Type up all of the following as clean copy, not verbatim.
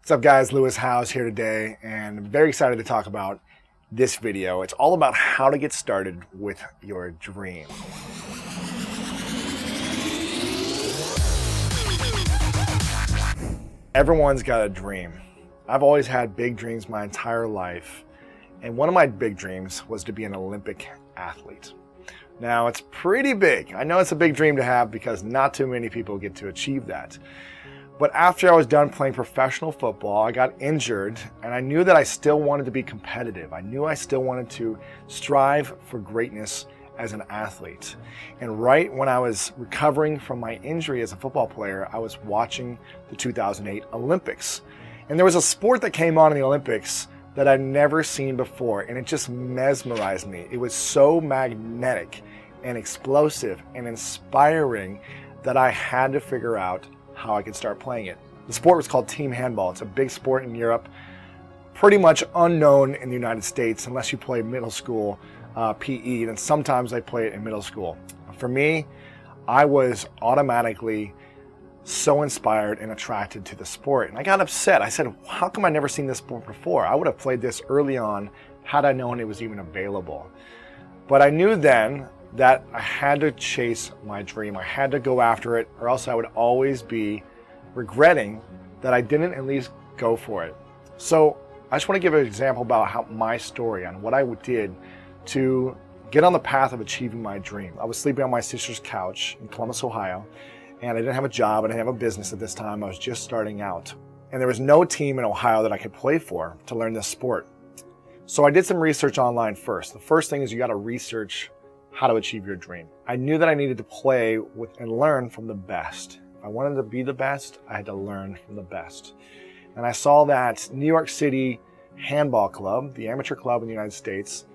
What's up guys, Lewis Howes here today, and I'm very excited to talk about this video. It's all about how to get started with your dream. Everyone's got a dream. I've always had big dreams my entire life, and one of my big dreams was to be an Olympic athlete. Now, it's pretty big. I know it's a big dream to have because not too many people get to achieve that. But after I was done playing professional football, I got injured, and I knew that I still wanted to be competitive. I knew I still wanted to strive for greatness as an athlete. And right when I was recovering from my injury as a football player, I was watching the 2008 Olympics. And there was a sport that came on in the Olympics that I'd never seen before, and it just mesmerized me. It was so magnetic and explosive and inspiring that I had to figure out how I could start playing it. The sport was called team handball. It's a big sport in Europe, pretty much unknown in the United States unless you play middle school PE, and sometimes they play it in middle school. For me, I was automatically so inspired and attracted to the sport, and I got upset. I said, how come I never seen this sport before? I would have played this early on had I known it was even available. But I knew then that I had to chase my dream. I had to go after it, or else I would always be regretting that I didn't at least go for it. So I just want to give an example about how my story on what I did to get on the path of achieving my dream. I was sleeping on my sister's couch in Columbus, Ohio, and I didn't have a job, I didn't have a business at this time. I was just starting out. And there was no team in Ohio that I could play for to learn this sport. So I did some research online first. The first thing is you got to research how to achieve your dream. I knew that I needed to play with and learn from the best. If I wanted to be the best, I had to learn from the best. And I saw that New York City Handball Club, the amateur club in the United States,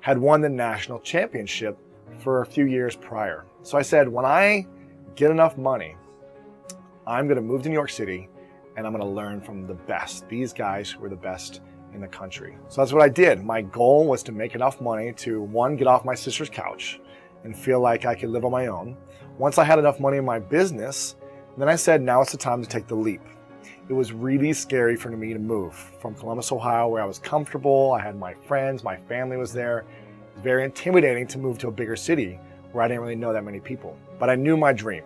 had won the national championship for a few years prior. So I said, when I get enough money, I'm going to move to New York City and I'm going to learn from the best. These guys who are the best in the country. So that's what I did. My goal was to make enough money to, one, get off my sister's couch and feel like I could live on my own. Once I had enough money in my business, then I said, now it's the time to take the leap. It was really scary for me to move from Columbus, Ohio, where I was comfortable. I had my friends, my family was there. It was very intimidating to move to a bigger city where I didn't really know that many people. But I knew my dream.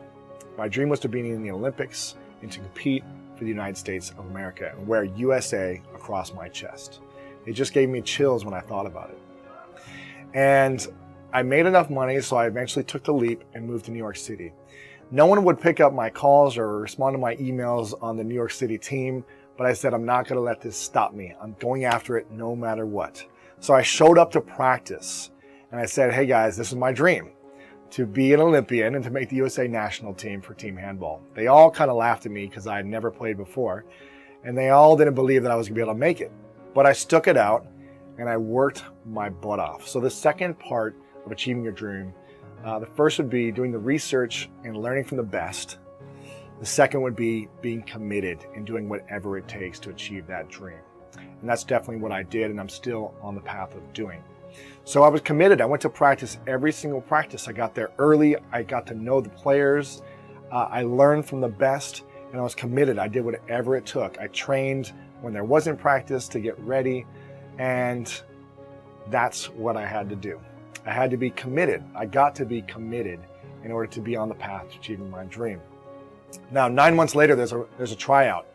My dream was to be in the Olympics and to compete for the United States of America and wear USA across my chest. It just gave me chills when I thought about it. And I made enough money, so I eventually took the leap and moved to New York City. No one would pick up my calls or respond to my emails on the New York City team, but I said, I'm not going to let this stop me. I'm going after it no matter what. So I showed up to practice and I said, hey guys, this is my dream, to be an Olympian and to make the USA national team for team handball. They all kind of laughed at me because I had never played before, and they all didn't believe that I was going to be able to make it. But I stuck it out and I worked my butt off. So the second part of achieving your dream, the first would be doing the research and learning from the best. The second would be being committed and doing whatever it takes to achieve that dream. And that's definitely what I did, and I'm still on the path of doing. So I was committed. I went to practice every single practice. I got there early. I got to know the players. I learned from the best, and I was committed. I did whatever it took. I trained when there wasn't practice to get ready, and that's what I had to do. I had to be committed. I got to be committed in order to be on the path to achieving my dream. Now, 9 months later, there's a tryout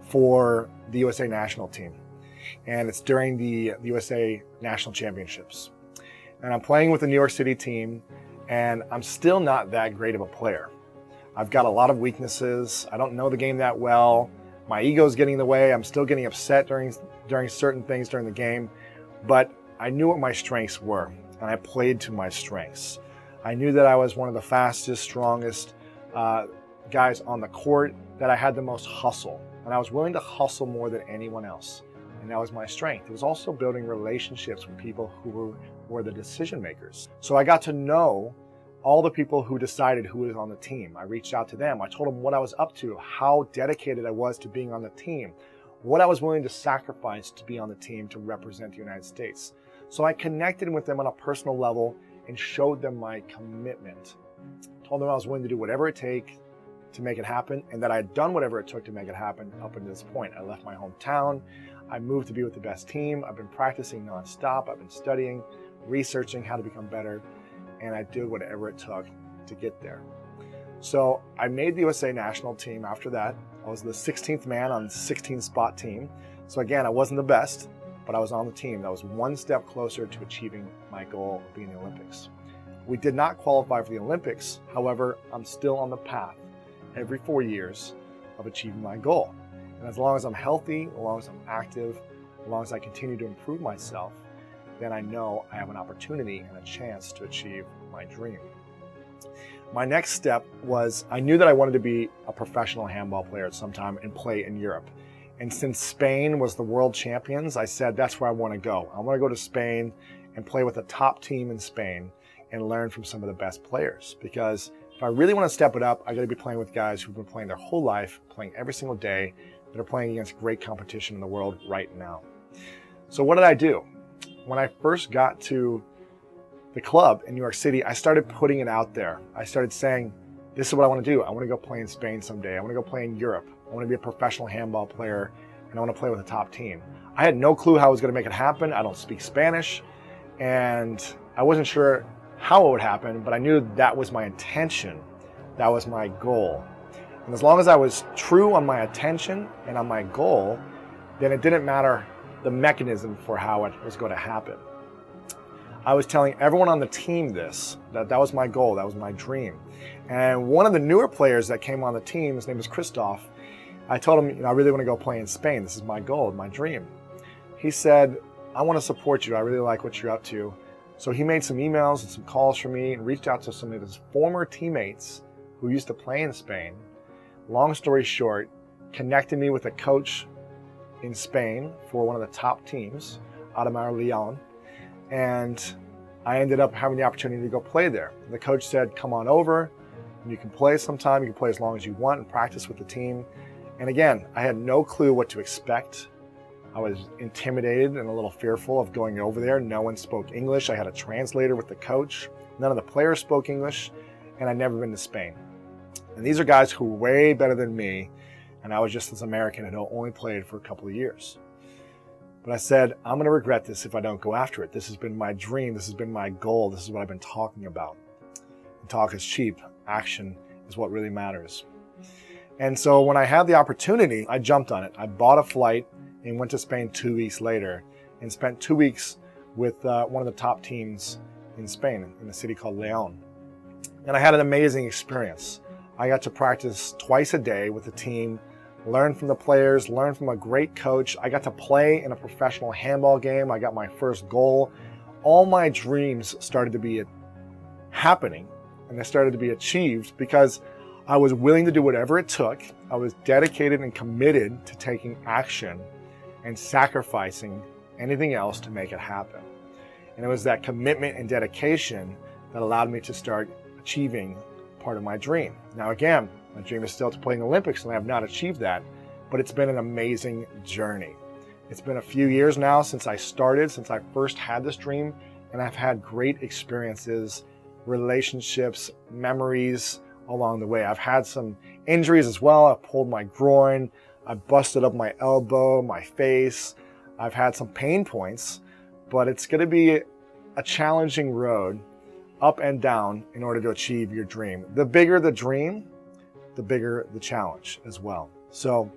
for the USA national team. And it's during the USA National Championships. And I'm playing with the New York City team, and I'm still not that great of a player. I've got a lot of weaknesses. I don't know the game that well. My ego's getting in the way. I'm still getting upset during certain things during the game. But I knew what my strengths were, and I played to my strengths. I knew that I was one of the fastest, strongest guys on the court, that I had the most hustle. And I was willing to hustle more than anyone else. And that was my strength. It was also building relationships with people who were the decision makers. So I got to know all the people who decided who was on the team. I reached out to them. I told them what I was up to, how dedicated I was to being on the team, what I was willing to sacrifice to be on the team to represent the United States. So I connected with them on a personal level and showed them my commitment. Told them I was willing to do whatever it takes to make it happen, and that I had done whatever it took to make it happen up until this point. I left my hometown. I moved to be with the best team. I've been practicing nonstop. I've been studying, researching how to become better, and I did whatever it took to get there. So I made the USA national team after that. I was the 16th man on the 16 spot team. So again, I wasn't the best, but I was on the team. That was one step closer to achieving my goal of being in the Olympics. We did not qualify for the Olympics. However, I'm still on the path every 4 years of achieving my goal. And as long as I'm healthy, as long as I'm active, as long as I continue to improve myself, then I know I have an opportunity and a chance to achieve my dream. My next step was I knew that I wanted to be a professional handball player at some time and play in Europe. And since Spain was the world champions, I said that's where I want to go. I want to go to Spain and play with a top team in Spain and learn from some of the best players. Because if I really want to step it up, I got to be playing with guys who've been playing their whole life, playing every single day, that are playing against great competition in the world right now. So what did I do? When I first got to the club in New York City, I started putting it out there. I started saying, this is what I want to do. I want to go play in Spain someday. I want to go play in Europe. I want to be a professional handball player, and I want to play with a top team. I had no clue how I was going to make it happen. I don't speak Spanish, and I wasn't sure how it would happen, but I knew that was my intention. That was my goal. And as long as I was true on my intention and on my goal, then it didn't matter the mechanism for how it was going to happen. I was telling everyone on the team this, that was my goal, that was my dream. And one of the newer players that came on the team, his name was Christoph, I told him, I really want to go play in Spain. This is my goal, my dream. He said, I want to support you. I really like what you're up to. So he made some emails and some calls for me and reached out to some of his former teammates who used to play in Spain. Long story short, connected me with a coach in Spain for one of the top teams, Ademar Leon. And I ended up having the opportunity to go play there. The coach said, come on over, and you can play sometime. You can play as long as you want and practice with the team. And again, I had no clue what to expect. I was intimidated and a little fearful of going over there. No one spoke English. I had a translator with the coach. None of the players spoke English, and I'd never been to Spain. And these are guys who were way better than me, and I was just this American who only played for a couple of years. But I said, I'm going to regret this if I don't go after it. This has been my dream. This has been my goal. This is what I've been talking about. And talk is cheap. Action is what really matters. And so when I had the opportunity, I jumped on it. I bought a flight and went to Spain 2 weeks later and spent 2 weeks with one of the top teams in Spain, in a city called León. And I had an amazing experience. I got to practice twice a day with the team, learn from the players, learn from a great coach. I got to play in a professional handball game. I got my first goal. All my dreams started to be happening, and they started to be achieved because I was willing to do whatever it took. I was dedicated and committed to taking action and sacrificing anything else to make it happen. And it was that commitment and dedication that allowed me to start achieving part of my dream. Now again, my dream is still to play in the Olympics, and I have not achieved that, but it's been an amazing journey. It's been a few years now since I started, since I first had this dream, and I've had great experiences, relationships, memories along the way. I've had some injuries as well. I pulled my groin, I busted up my elbow, my face. I've had some pain points, but it's going to be a challenging road up and down in order to achieve your dream. The bigger the dream, the bigger the challenge as well. So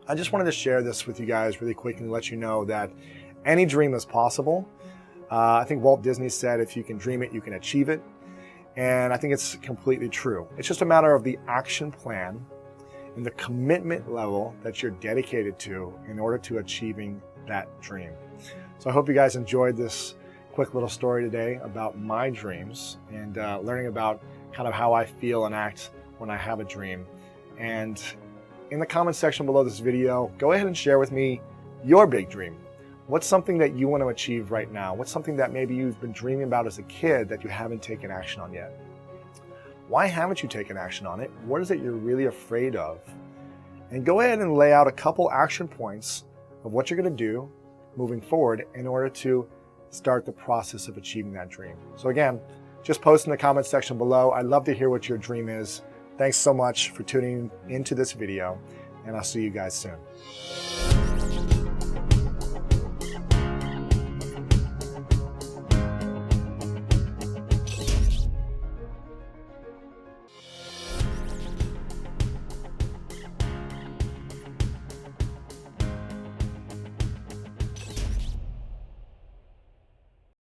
I just wanted to share this with you guys really quickly and let you know that any dream is possible. I think Walt Disney said, if you can dream it, you can achieve it. And I think it's completely true. It's just a matter of the action plan and the commitment level that you're dedicated to in order to achieving that dream. So I hope you guys enjoyed this quick little story today about my dreams and learning about kind of how I feel and act when I have a dream. And in the comment section below this video, go ahead and share with me your big dream. What's something that you want to achieve right now? What's something that maybe you've been dreaming about as a kid that you haven't taken action on yet? Why haven't you taken action on it? What is it you're really afraid of? And go ahead and lay out a couple action points of what you're going to do moving forward in order to start the process of achieving that dream. So again, just post in the comment section below. I'd love to hear what your dream is. Thanks so much for tuning into this video, and I'll see you guys soon.